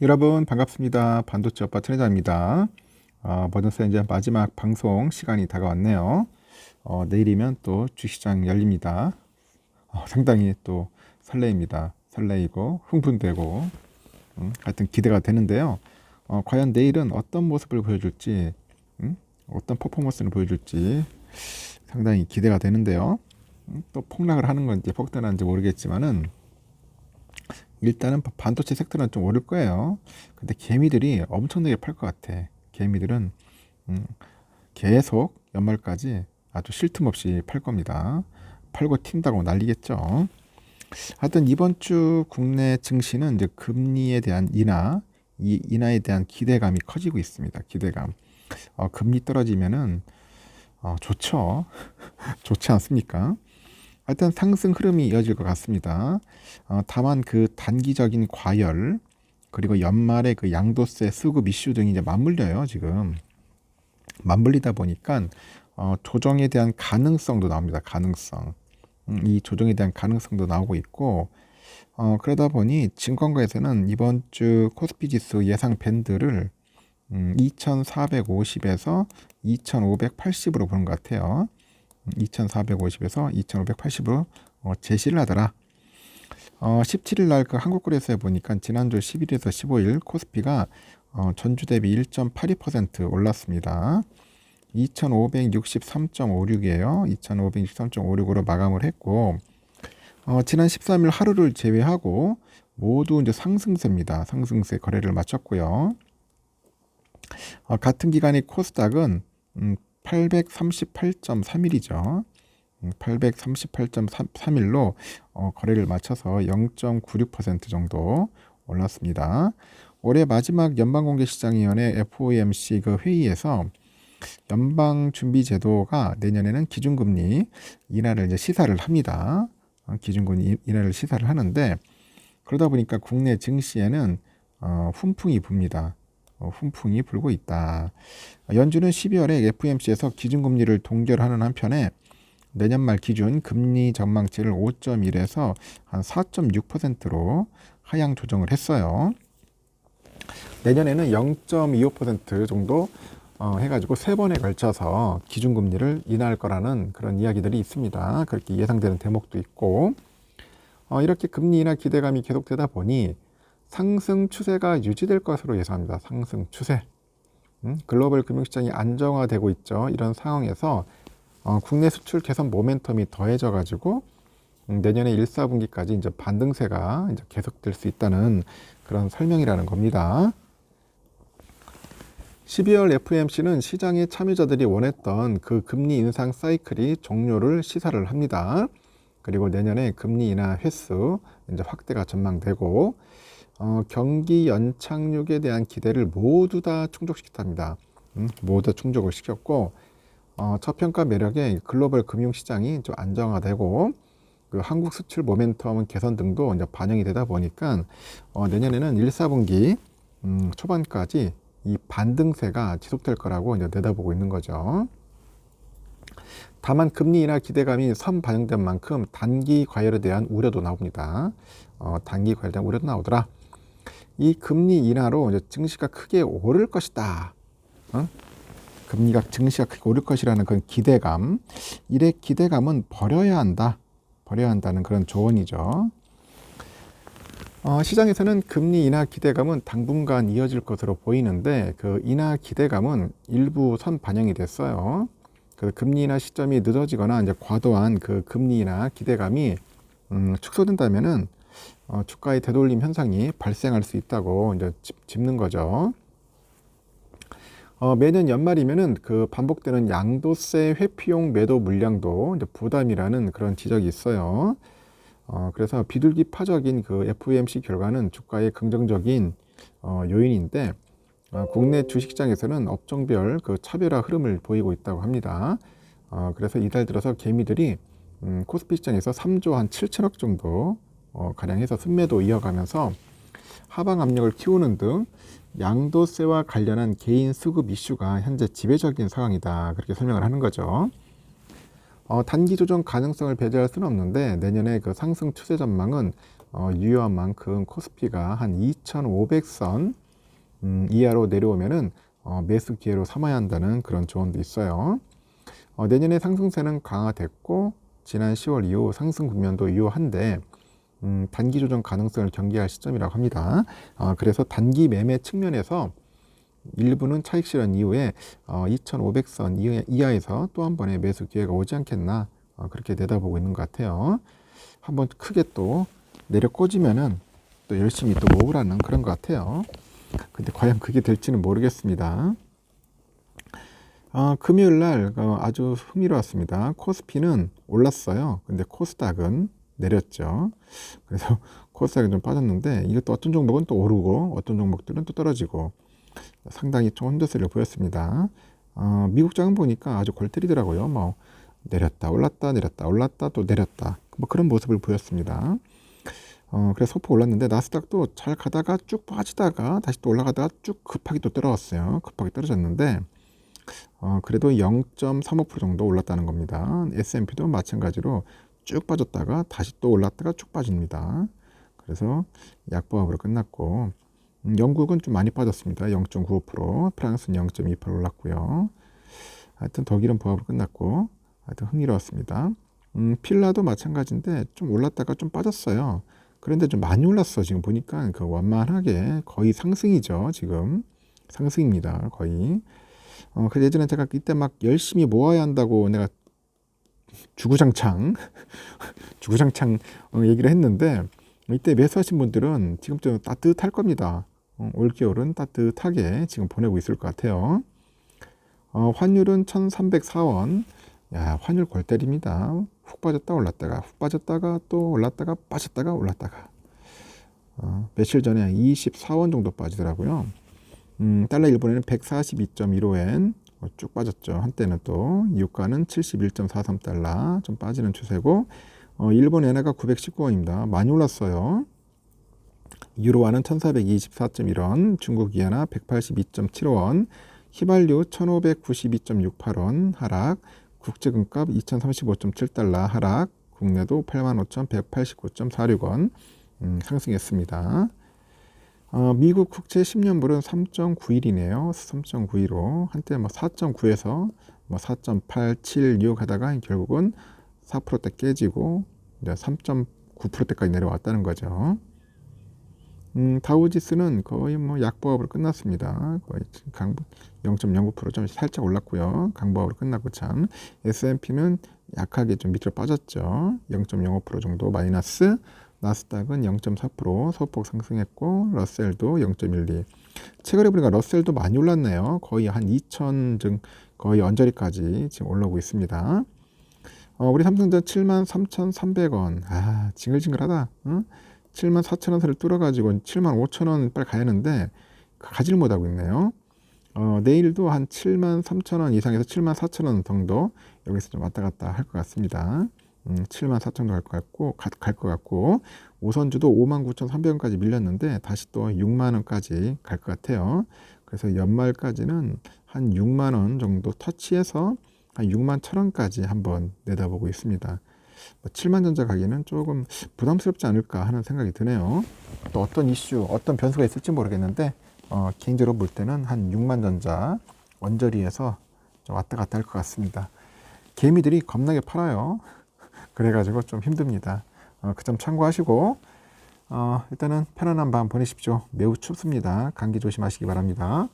여러분 반갑습니다. 반도체 오빠 트레저입니다. 버전스 이제 마지막 방송 시간이 다가왔네요. 내일이면 또 주식시장 열립니다. 상당히 또 설레입니다. 설레이고 흥분되고 하여튼 기대가 되는데요. 과연 내일은 어떤 모습을 보여줄지 어떤 퍼포먼스를 보여줄지 상당히 기대가 되는데요. 또 폭락을 하는 건지 폭등하는지 모르겠지만은 일단은 반도체 섹터는 좀 오를 거예요. 근데 개미들이 엄청나게 팔 것 같아. 개미들은 계속 연말까지 아주 쉴 틈 없이 팔 겁니다. 팔고 튄다고 난리겠죠. 하여튼 이번 주 국내 증시는 이제 금리에 대한 이 인하에 대한 기대감이 커지고 있습니다. 기대감. 금리 떨어지면은 좋죠. 좋지 않습니까? 하여튼 상승 흐름이 이어질 것 같습니다. 다만 그 단기적인 과열 그리고 연말에 그 양도세 수급 이슈 등이 이제 맞물려요. 지금 맞물리다 보니까 조정에 대한 가능성도 나옵니다. 가능성. 이 조정에 대한 가능성도 나오고 있고 그러다 보니 증권가에서는 이번 주 코스피 지수 예상 밴드를 2450에서 2580으로 보는 것 같아요. 2450에서 2580으로 제시를 하더라. 17일 날 그 한국거래소에 보니까 지난주 11일에서 15일 코스피가 전주 대비 1.82% 올랐습니다. 2563.56이에요. 2563.56으로 마감을 했고 지난 13일 하루를 제외하고 모두 이제 상승세입니다. 상승세 거래를 마쳤고요. 같은 기간의 코스닥은 838.31이죠. 838.31로 거래를 마쳐서 0.96% 정도 올랐습니다. 올해 마지막 연방공개시장위원회 FOMC 그 회의에서 연방준비제도가 내년에는 기준금리 인하를 이제 시사를 합니다. 기준금리 인하를 시사를 하는데 그러다 보니까 국내 증시에는 훈풍이 붑니다. 훈풍이 불고 있다. 연준은 12월에 FOMC에서 기준금리를 동결하는 한편에 내년 말 기준 금리 전망치를 5.1에서 한 4.6%로 하향 조정을 했어요. 내년에는 0.25% 정도 해가지고 세 번에 걸쳐서 기준금리를 인하할 거라는 그런 이야기들이 있습니다. 그렇게 예상되는 대목도 있고 이렇게 금리 인하 기대감이 계속되다 보니 상승 추세가 유지될 것으로 예상합니다. 상승 추세. 글로벌 금융시장이 안정화되고 있죠. 이런 상황에서 국내 수출 개선 모멘텀이 더해져 가지고 내년에 1, 4분기까지 이제 반등세가 이제 계속될 수 있다는 그런 설명이라는 겁니다. 12월 FOMC는 시장의 참여자들이 원했던 그 금리 인상 사이클이 종료를 시사를 합니다. 그리고 내년에 금리 인하 횟수 이제 확대가 전망되고 경기 연착륙에 대한 기대를 모두 다 충족시켰답니다. 모두 충족을 시켰고 저평가 매력의 글로벌 금융시장이 좀 안정화되고 그 한국 수출 모멘텀 개선 등도 이제 반영이 되다 보니까 내년에는 1, 4분기 초반까지 이 반등세가 지속될 거라고 이제 내다보고 있는 거죠. 다만 금리 인하 기대감이 선 반영된 만큼 단기 과열에 대한 우려도 나옵니다. 단기 과열에 대한 우려도 나오더라. 이 금리 인하로 이제 증시가 크게 오를 것이다. 증시가 크게 오를 것이라는 그런 기대감. 이래 기대감은 버려야 한다. 버려야 한다는 그런 조언이죠. 시장에서는 금리 인하 기대감은 당분간 이어질 것으로 보이는데 그 인하 기대감은 일부 선 반영이 됐어요. 그 금리 인하 시점이 늦어지거나 이제 과도한 그 금리 인하 기대감이 축소된다면은 주가의 되돌림 현상이 발생할 수 있다고 이제 짚는 거죠. 매년 연말이면은 그 반복되는 양도세 회피용 매도 물량도 이제 부담이라는 그런 지적이 있어요. 그래서 비둘기파적인 그 FOMC 결과는 주가의 긍정적인 요인인데 국내 주식시장에서는 업종별 그 차별화 흐름을 보이고 있다고 합니다. 그래서 이달 들어서 개미들이 코스피 시장에서 3조 한 7천억 정도 가량 해서 순매도 이어가면서 하방 압력을 키우는 등 양도세와 관련한 개인 수급 이슈가 현재 지배적인 상황이다. 그렇게 설명을 하는 거죠. 단기 조정 가능성을 배제할 수는 없는데 내년에 그 상승 추세 전망은 유효한 만큼 코스피가 한 2,500선 이하로 내려오면은 매수 기회로 삼아야 한다는 그런 조언도 있어요. 내년에 상승세는 강화됐고 지난 10월 이후 상승 국면도 유효한데 단기 조정 가능성을 경계할 시점이라고 합니다. 그래서 단기 매매 측면에서 일부는 차익 실현 이후에 2,500선 이하에서 또 한 번의 매수 기회가 오지 않겠나 그렇게 내다보고 있는 것 같아요. 한번 크게 또 내려 꽂으면은 또 열심히 또 모으라는 그런 것 같아요. 근데 과연 그게 될지는 모르겠습니다. 금요일 날 아주 흥미로웠습니다. 코스피는 올랐어요. 근데 코스닥은 내렸죠. 그래서 코스닥이 좀 빠졌는데 이것도 어떤 종목은 또 오르고 어떤 종목들은 또 떨어지고 상당히 좀 흔들세를 보였습니다. 미국장은 보니까 아주 골 때리더라고요. 뭐 내렸다 올랐다 내렸다 올랐다 또 내렸다 뭐 그런 모습을 보였습니다. 그래서 소폭 올랐는데 나스닥도 잘 가다가 쭉 빠지다가 다시 또 올라가다가 쭉 급하게 또 떨어졌어요. 급하게 떨어졌는데 그래도 0.35% 정도 올랐다는 겁니다. S&P도 마찬가지로 쭉 빠졌다가 다시 또 올랐다가 쭉 빠집니다. 그래서 약보합으로 끝났고 영국은 좀 많이 빠졌습니다. 0.95%, 프랑스는 0.28% 올랐고요. 하여튼 독일은 보합으로 끝났고 하여튼 흥미로웠습니다. 필라도 마찬가지인데 좀 올랐다가 좀 빠졌어요. 그런데 좀 많이 올랐어. 지금 보니까 그 완만하게 거의 상승이죠. 지금 상승입니다. 거의. 그래서 예전에 제가 이때 막 열심히 모아야 한다고 내가 주구장창 주구장창 얘기를 했는데 이때 매수하신 분들은 지금 좀 따뜻할 겁니다. 올겨울은 따뜻하게 지금 보내고 있을 것 같아요. 환율은 1,304원. 야, 환율 골 때립니다. 훅 빠졌다 올랐다가 훅 빠졌다가 또 올랐다가 빠졌다가 올랐다가 며칠 전에 24원 정도 빠지더라고요. 달러 일본에는 142.15엔 쭉 빠졌죠. 한때는 또 유가는 71.43달러 좀 빠지는 추세고 일본 엔화가 919원입니다. 많이 올랐어요. 유로화는 1424.1원, 중국 이엔화 182.75원, 휘발유 1592.68원 하락, 국제금값 2035.7달러 하락, 국내도 85,189.46원 상승했습니다. 미국 국채 10년물은 3.91이네요. 3.91로 한때 뭐 4.9에서 뭐 4.876 하다가 결국은 4%대 깨지고 이제 3.9%대까지 내려왔다는 거죠. 다우지수는 거의 뭐 약보합으로 끝났습니다. 거의 0.09% 좀 살짝 올랐고요. 강보합으로 끝났고 참. S&P는 약하게 좀 밑으로 빠졌죠. 0.05% 정도 마이너스. 나스닥은 0.4% 소폭 상승했고 러셀도 0.12. 최근에 보니까 러셀도 많이 올랐네요. 거의 한 2,000등 거의 언저리까지 지금 올라오고 있습니다. 우리 삼성전 73,300원. 징글징글하다. 응? 74,000원선을 뚫어가지고 75,000원 빨리 가야 하는데 가지를 못하고 있네요. 내일도 한 73,000원 이상에서 74,000원 정도 여기서 좀 왔다 갔다 할 것 같습니다. 74,000원 갈 것 같고 우선주도 59,300원까지 밀렸는데 다시 또 6만원까지 갈 것 같아요. 그래서 연말까지는 한 6만원 정도 터치해서 한 6만 1,000원까지 한번 내다보고 있습니다. 7만전자 가기는 조금 부담스럽지 않을까 하는 생각이 드네요. 또 어떤 이슈, 어떤 변수가 있을지 모르겠는데 개인적으로 볼 때는 한 6만전자 언저리에서 좀 왔다 갔다 할 것 같습니다. 개미들이 겁나게 팔아요. 그래가지고 좀 힘듭니다. 그 점 참고하시고 일단은 편안한 밤 보내십시오. 매우 춥습니다. 감기 조심하시기 바랍니다.